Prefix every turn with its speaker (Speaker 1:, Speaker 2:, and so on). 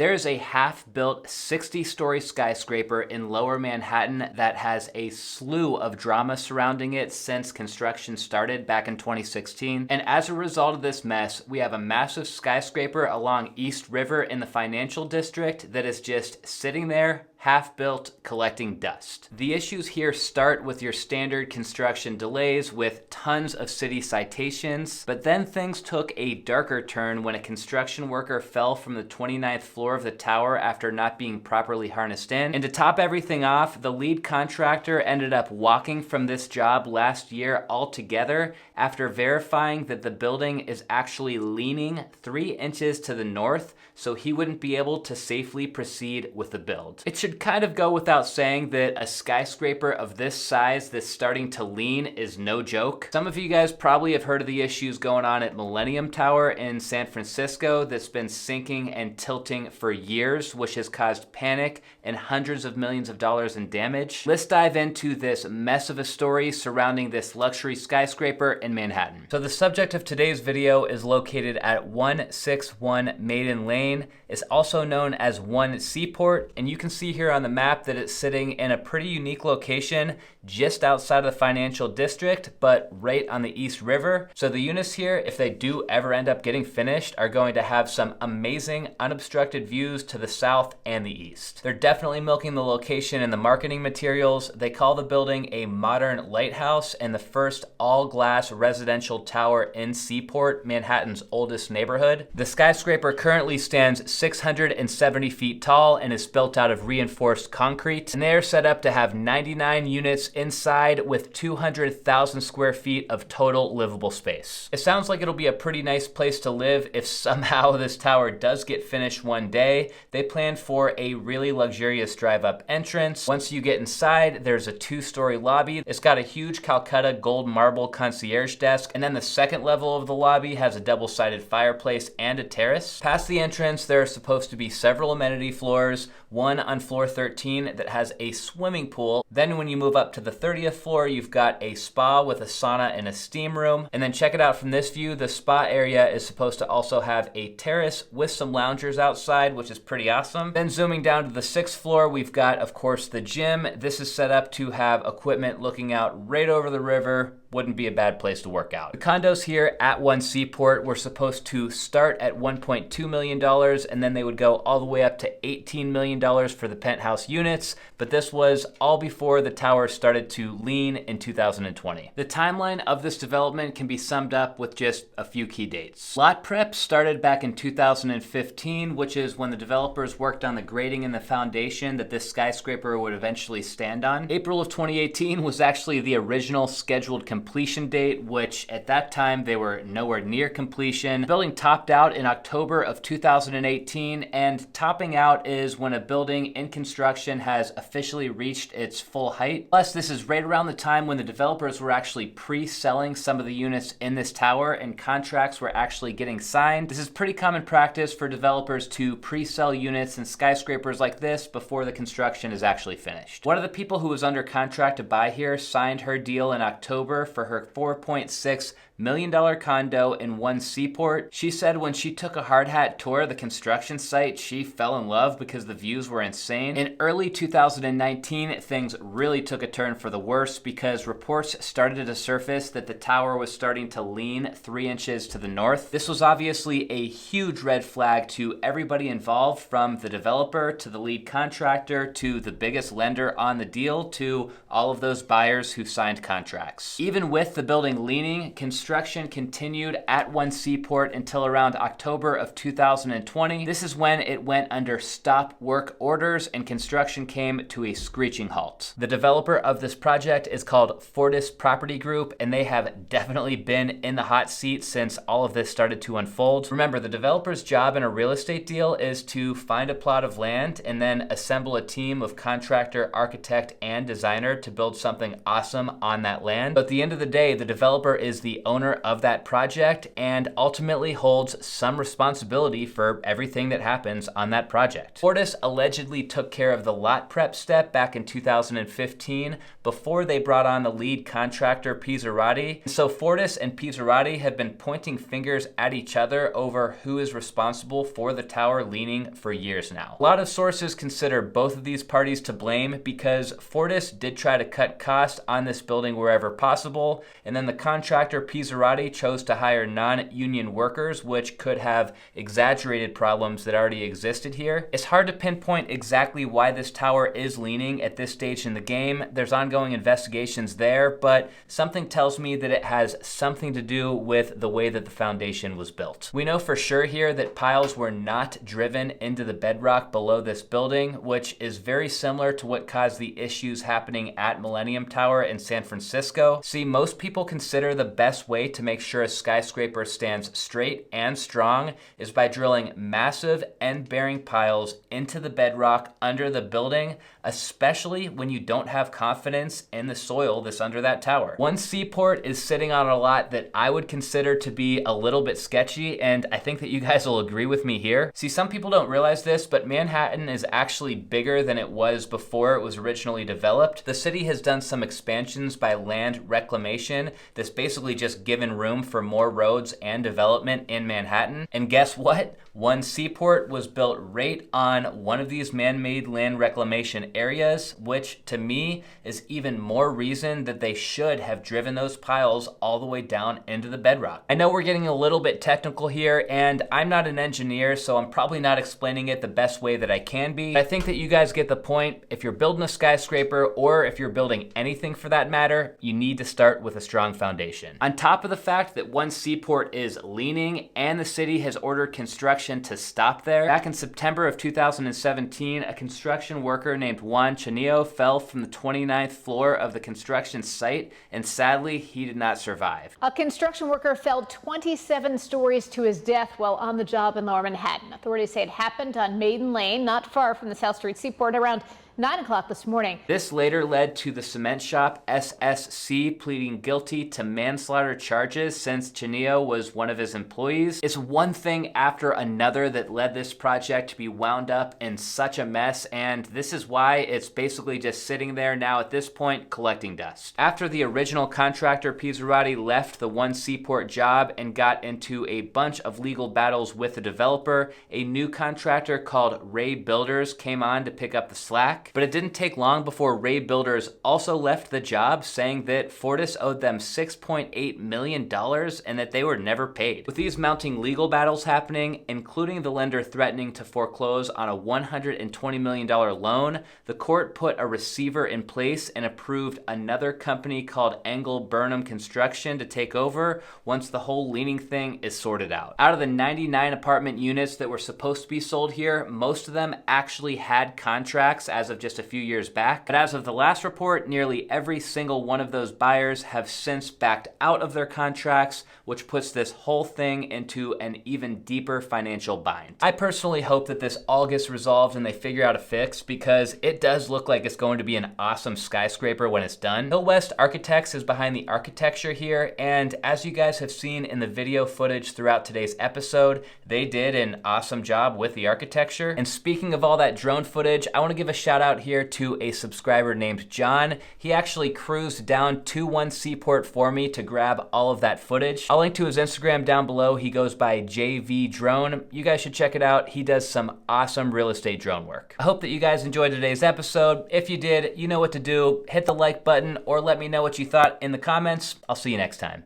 Speaker 1: There is a half-built 60-story skyscraper in Lower Manhattan that has a slew of drama surrounding it since construction started back in 2016. And as a result of this mess, we have a massive skyscraper along East River in the financial district that is just sitting there, half-built, collecting dust. The issues here start with your standard construction delays with tons of city citations, but then things took a darker turn when a construction worker fell from the 29th floor of the tower after not being properly harnessed in. And to top everything off, the lead contractor ended up walking from this job last year altogether after verifying that the building is actually leaning 3 inches to the north, so he wouldn't be able to safely proceed with the build. It should kind of go without saying that a skyscraper of this size that's starting to lean is no joke. Some of you guys probably have heard of the issues going on at Millennium Tower in San Francisco that's been sinking and tilting for years, which has caused panic and hundreds of millions of dollars in damage. Let's dive into this mess of a story surrounding this luxury skyscraper in Manhattan. So the subject of today's video is located at 161 Maiden Lane. It's also known as 1 Seaport, and you can see here on the map that it's sitting in a pretty unique location just outside of the financial district, but right on the East River. So the units here, if they do ever end up getting finished, are going to have some amazing unobstructed views to the south and the east. They're definitely milking the location in the marketing materials. They call the building a modern lighthouse and the first all-glass residential tower in Seaport, Manhattan's oldest neighborhood. The skyscraper currently stands 670 feet tall and is built out of reinforced concrete. And they are set up to have 99 units inside with 200,000 square feet of total livable space. It sounds like it'll be a pretty nice place to live if somehow this tower does get finished one day. They plan for a really luxurious drive-up entrance. Once you get inside, there's a 2-story lobby. It's got a huge Calcutta gold marble concierge desk, and then the second level of the lobby has a double-sided fireplace and a terrace. Past the entrance, there are supposed to be several amenity floors, one on floor 13 that has a swimming pool. Then when you move up to the 30th floor, you've got a spa with a sauna and a steam room. And then check it out from this view, the spa area is supposed to also have a terrace with some loungers outside, which is pretty awesome. Then zooming down to the 6th floor, we've got, of course, the gym. This is set up to have equipment looking out right over the river. Wouldn't be a bad place to work out. The condos here at 1 Seaport were supposed to start at $1.2 million, and then they would go all the way up to $18 million for the penthouse units, but this was all before the tower started to lean in 2020. The timeline of this development can be summed up with just a few key dates. Lot prep started back in 2015, which is when the developers worked on the grading and the foundation that this skyscraper would eventually stand on. April of 2018 was actually the original scheduled completion date, which at that time they were nowhere near completion. The building topped out in October of 2018, and topping out is when a building in construction has officially reached its full height. Plus, this is right around the time when the developers were actually pre-selling some of the units in this tower and contracts were actually getting signed. This is pretty common practice for developers to pre-sell units in skyscrapers like this before the construction is actually finished. One of the people who was under contract to buy here signed her deal in October for her $4.6 million condo in 1 Seaport. She said when she took a hard hat tour of the construction site, she fell in love because the views were insane. In early 2019, things really took a turn for the worse because reports started to surface that the tower was starting to lean 3 inches to the north. This was obviously a huge red flag to everybody involved, from the developer to the lead contractor to the biggest lender on the deal to all of those buyers who signed contracts. Even with the building leaning, construction continued at 1 Seaport until around October of 2020. This is when it went under stop work orders and construction came to a screeching halt. The developer of this project is called Fortis Property Group, and they have definitely been in the hot seat since all of this started to unfold. Remember, the developer's job in a real estate deal is to find a plot of land and then assemble a team of contractor, architect, and designer to build something awesome on that land. But at the end of the day, the developer is the owner owner of that project and ultimately holds some responsibility for everything that happens on that project. Fortis allegedly took care of the lot prep step back in 2015 before they brought on the lead contractor Pizzarati. So Fortis and Pizzarati have been pointing fingers at each other over who is responsible for the tower leaning for years now. A lot of sources consider both of these parties to blame because Fortis did try to cut costs on this building wherever possible, and then the contractor Pizzarati chose to hire non-union workers, which could have exaggerated problems that already existed here. It's hard to pinpoint exactly why this tower is leaning at this stage in the game. There's ongoing investigations there, but something tells me that it has something to do with the way that the foundation was built. We know for sure here that piles were not driven into the bedrock below this building, which is very similar to what caused the issues happening at Millennium Tower in San Francisco. See, most people consider the best way to make sure a skyscraper stands straight and strong is by drilling massive end-bearing piles into the bedrock under the building, especially when you don't have confidence in the soil that's under that tower. One Seaport is sitting on a lot that I would consider to be a little bit sketchy, and I think that you guys will agree with me here. See, some people don't realize this, but Manhattan is actually bigger than it was before it was originally developed. The city has done some expansions by land reclamation that's basically just given room for more roads and development in Manhattan. And guess what? One Seaport was built right on one of these man-made land reclamation areas, which to me is even more reason that they should have driven those piles all the way down into the bedrock. I know we're getting a little bit technical here, and I'm not an engineer, so I'm probably not explaining it the best way that I can be. I think that you guys get the point. If you're building a skyscraper, or if you're building anything for that matter, you need to start with a strong foundation. On top of the fact that One Seaport is leaning and the city has ordered construction to stop there, back in September of 2017, a construction worker named Juan Chanillo fell from the 29th floor of the construction site, and sadly, he did not survive.
Speaker 2: A construction worker fell 27 stories to his death while on the job in Lower Manhattan. Authorities say it happened on Maiden Lane, not far from the South Street Seaport, around 9 o'clock this morning.
Speaker 1: This later led to the cement shop SSC pleading guilty to manslaughter charges since Chanillo was one of his employees. It's one thing after another that led this project to be wound up in such a mess, and this is why it's basically just sitting there now at this point collecting dust. After the original contractor Pizzarati left the One Seaport job and got into a bunch of legal battles with the developer, a new contractor called Ray Builders came on to pick up the slack. But it didn't take long before Ray Builders also left the job, saying that Fortis owed them $6.8 million and that they were never paid. With these mounting legal battles happening, including the lender threatening to foreclose on a $120 million loan, the court put a receiver in place and approved another company called Engel Burnham Construction to take over once the whole leaning thing is sorted out. Out of the 99 apartment units that were supposed to be sold here, most of them actually had contracts as of just a few years back. But as of the last report, nearly every single one of those buyers have since backed out of their contracts, which puts this whole thing into an even deeper financial bind. I personally hope that this all gets resolved and they figure out a fix, because it does look like it's going to be an awesome skyscraper when it's done. Hill West Architects is behind the architecture here, and as you guys have seen in the video footage throughout today's episode, they did an awesome job with the architecture. And speaking of all that drone footage, I want to give a shout out here to a subscriber named John. He actually cruised down to One Seaport for me to grab all of that footage. I'll link to his Instagram down below. He goes by JV Drone. You guys should check it out. He does some awesome real estate drone work. I hope that you guys enjoyed today's episode. If you did, you know what to do. Hit the like button or let me know what you thought in the comments. I'll see you next time.